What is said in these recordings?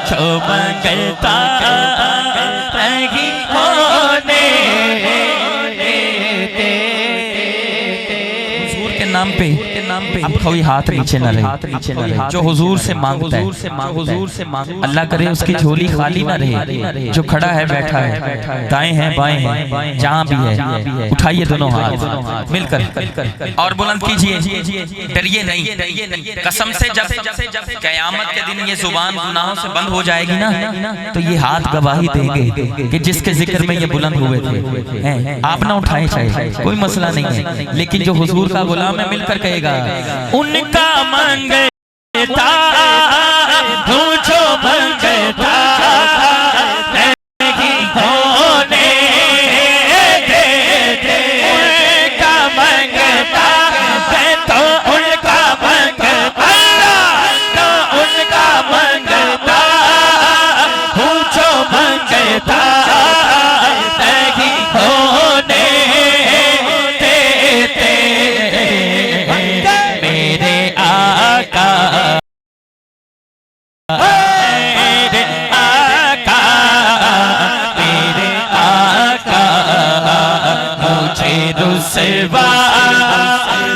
पूछो मंगता रही होने हुजूर के नाम पे अब कोई हाथ नीचे न रहे। जो हुजूर से मांगता है अल्लाह करे उसकी झोली खाली ना रहे। जो खड़ा है बैठा है दाएं है बाएं है जहाँ भी है उठाइए दोनों हाथ मिलकर और बुलंद कीजिए, डरिए नहीं। कसम से जब क़यामत के दिन ये जुबान गुनाहों से बंद हो जाएगी ना तो ये हाथ गवाही देंगे कि जिसके जिक्र में ये बुलंद हुए थे। आप ना उठाएं चाहे कोई मसला नहीं है, लेकिन जो हुजूर का गुलाम है मिलकर कहेगा उनका मंगता पूछो मंगता नहीं होने देते। उनका मंगता तो उनका मंगता तो उनका मंगता पूछो मंगता नहीं होने देते। मेरे आका मेरे आका मेरे आका मुझे रुसवा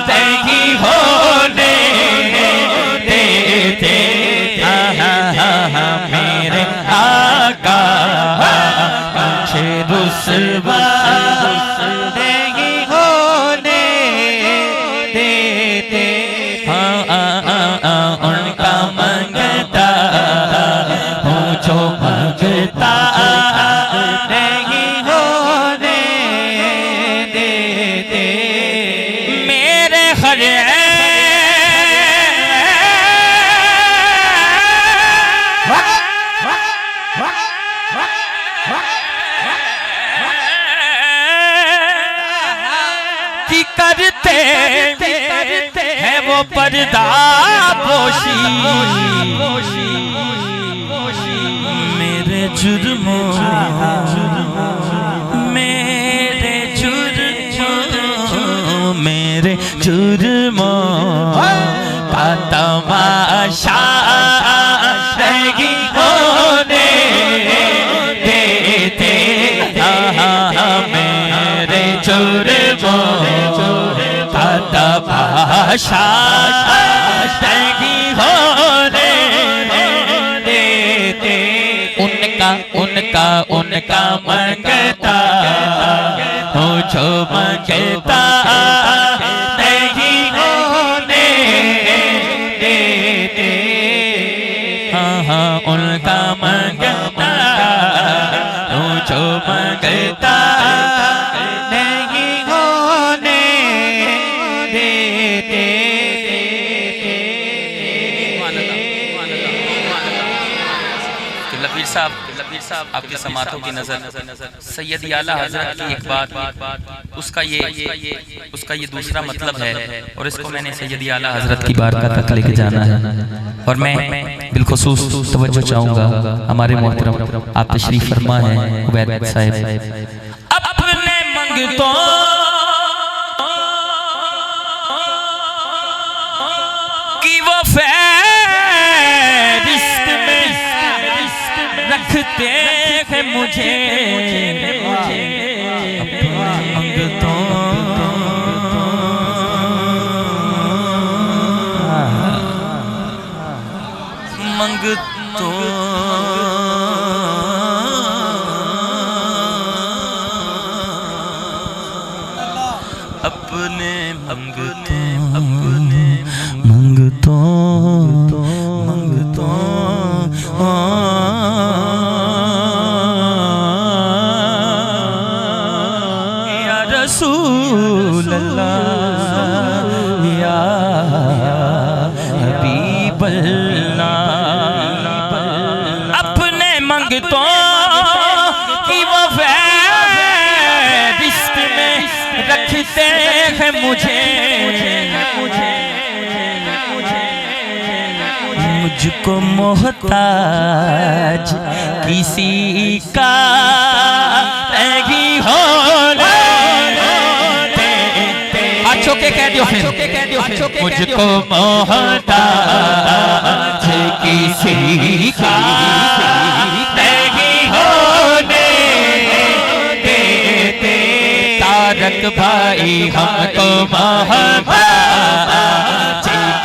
नहीं होने देते। मेरे आका मुझे रुसवा नहीं होने देते। उनका मंगता पूछो मंगता नहीं होने देते। मेरे खरे की करते है वो पर्दा पोशी मेरे जुर्मों मेरे जुर्मों का तमाशा नहीं होने देते। मेरे जुर्मों का तमाशा नहीं होने देते। उनका मंगता पूछो मंगता नहीं होने देते। उनका मंगता पूछो मंगता नहीं होने देते। लबीर साहब आपके समातों की नजर सैयद आला हजरत की एक बात उसका ये दूसरा मतलब है और इसको मैंने सैयद आला हजरत की बारगाह तक लेके जाना है। और मैं बिलखुसूस तवज्जो चाहूंगा हमारे मोहतरम आप तशरीफ फरमा है उबैद साहब। अपने मंगतों की वो फहरिस्त में रखते हैं मुझे मंगतों अपने मंगतों या रसूल अल्लाह या हबीब अल्लाह। अपने मंगतों की वो फहरिस्त में रखते हैं मुझे मुझको मोहताज किसी का नहीं होने देते। अच्छो के कह दियो फिर मुझको मोहताज किसी का भाई हमको मोहब्बत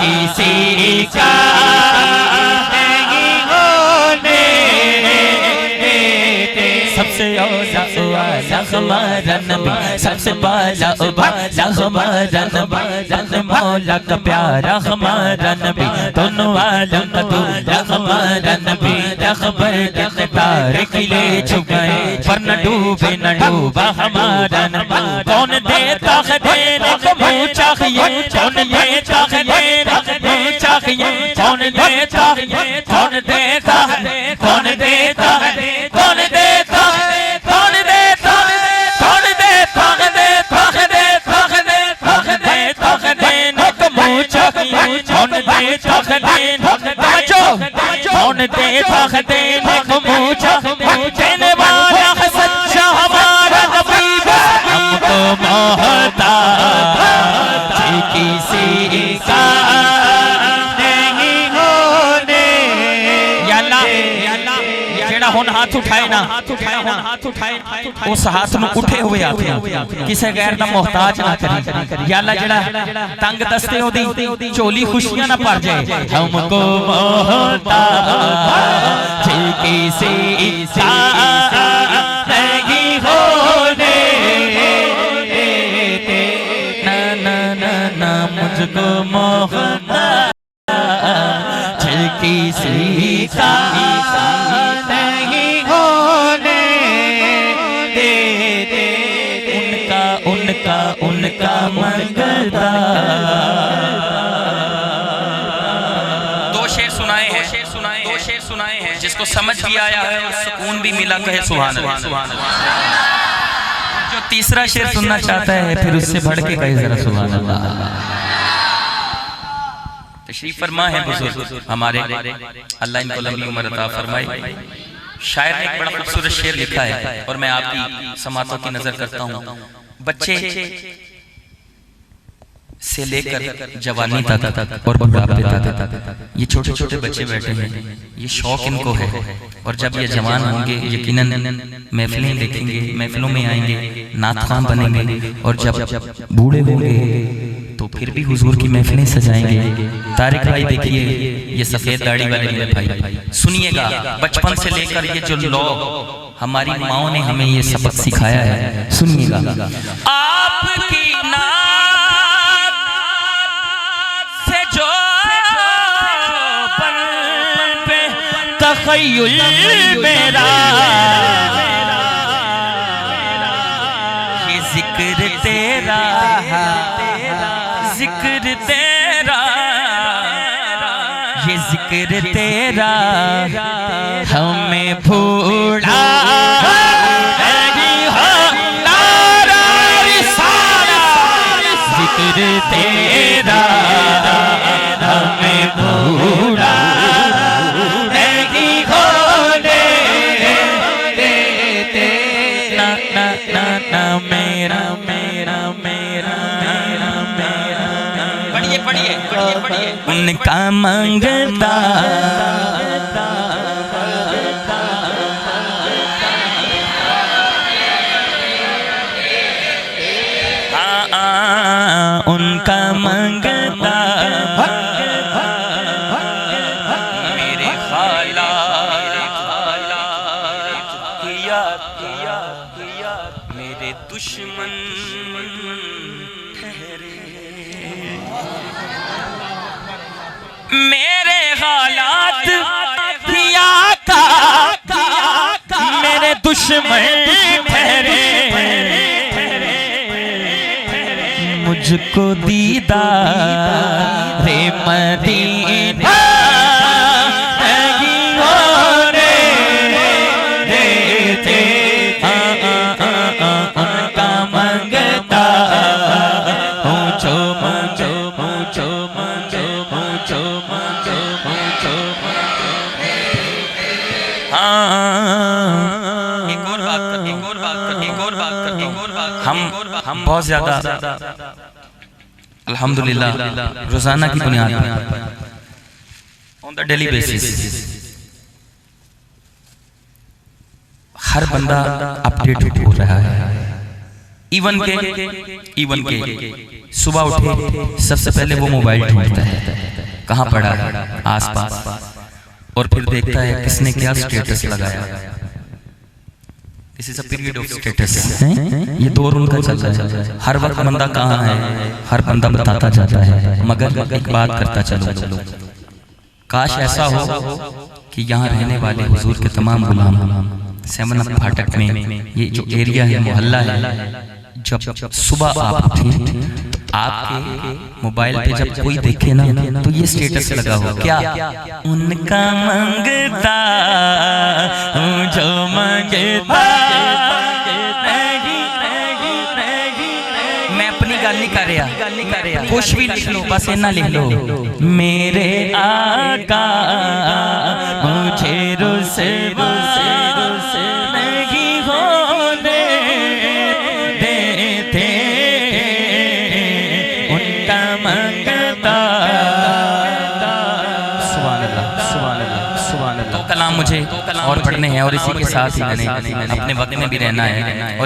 किसी का नहीं होने देते। सबसे औला हमारा नबी, सबसे बाला हमारा नबी, मौला का प्यारा हमारा नबी, दोनों आलम का दूल्हा हमारा नबी। खबर के तारे खिले छुपाए पर न डूबे न डूबा हमारा नबी। कौन देता है देने को मुँह चाहिए, कौन देता है देने को मुँह चाहिए, कौन देता है, कौन देता है, कौन देता है, कौन देता है, कौन देता है, कौन देता है, देता है, देता है, देता है, देता है देने को मुँह चाहिए, कौन देता है देने को, कौन देता है देने को मुँह चाहिए, देने वाला है सच्चा हमारा नबी। हमको मोहताज किसी का नहीं होने। या अल्लाह जेड़ा हुन हाथ उठाए ना, उस हाथ में उठे हुए आखे किसी गैर दा मोहताज ना करी। या अल्लाह जेड़ा तंग दस्ते ओदी चोली खुशियां ना भर जाए। हमको मोहताज किसी का नहीं होने देते। ना ना ना ना मुझको मोहताज किसी का नहीं होने देते। उनका उनका उनका मंगता। दो शेर सुनाए हैं, दो शेर सुनाए हैं जिसको समझ भी आया है और सुकून भी मिला, कहे सुभान अल्लाह। जो तीसरा शेर सुनना चाहता है फिर उससे बढ़ के कहे जरा सुभान अल्लाह। तशरीफ फरमा है बुजुर्ग हमारे, अल्लाह इनको लंबी उम्र अता फरमाए। शायर ने एक बड़ा खूबसूरत शेर लिखा है और मैं आपकी समातों की नजर करता हूँ। बच्चे से लेकर जवानी तक और बुढ़ापे तक ये छोटे छोटे बच्चे बैठे हैं, ये शौक इनको है। और जब ये जवान होंगे यकीनन महफिलें देखेंगे, महफिलों में आएंगे, नात ख़्वान बनेंगे। और जब बूढ़े होंगे तो फिर भी हुजूर की महफिलें सजाएंगे। तारिक भाई देखिए, ये सफेद दाढ़ी वाले मेरे भाई, सुनिएगा बचपन से लेकर ये जो लोग हमारी माओ ने हमें ये सबक सिखाया है, सुनिएगा। आपकी नात से जो पल पे तख़य्युल मेरा, ये जिक्र तेरा, जिक्र तेरा, ये जिक्र तेरा हमें भूला नहीं हो तारा रिसाला। जिक्र तेरा हमें भूला नहीं होने देते। ना ना ना ना मेरा मेरा मेरा मेरा मेरा। पढ़िए पढ़िए पढ़िए पढ़िए। उनका मंगता उनका मंगता मेरे खाला किया किया किया मेरे दुश्मन ठहरे। मेरे हालात किया का मेरे दुश्मन ठहरे। मुझको दीदार रे मदीना नहीं होने देते। उनका मंगता मुझो मुझो मुझो मुझो मुझो मुझो मुझो। एक और बात कर, एक और बात कर, एक और बात कर, एक और बात। हम बहुत ज्यादा अल्हम्दुलिल्लाह रोजाना की बुनियाद पर ऑन द डेली बेसिस हर बंदा अपडेट हो रहा है। इवन के सुबह उठे सबसे पहले वो मोबाइल ढूंढता है कहाँ पड़ा है आसपास, और फिर देखता है किसने क्या स्टेटस लगाया। This is a period of status. ये दौर उनका चल रहा है। हर वक्त बंदा कहाँ है, हर बंदा बताता जाता है। मगर एक बात करता चलो, काश ऐसा हो कि यहाँ रहने वाले हुजूर के तमाम गुलाम 7 फाटक में ये जो एरिया है, मोहल्ला है, जब सुबह आप उठें, आपके मोबाइल पे जब कोई देखे ना तो ये स्टेटस लगा हो, क्या उनका मंगता जो मंगता। मैं अपनी गाल नहीं कर रहा, कुछ भी लिख लो, बस इतना लिख लो, मेरे आका मुझे रुसवा नहीं होने देते, उनका मंगता। सुभान अल्लाह, सुभान अल्लाह, सुभान अल्लाह। तो कलाम मुझे और पढ़ने हैं, और इसी के साथ ही मैंने अपने वक्त में भी रहना है।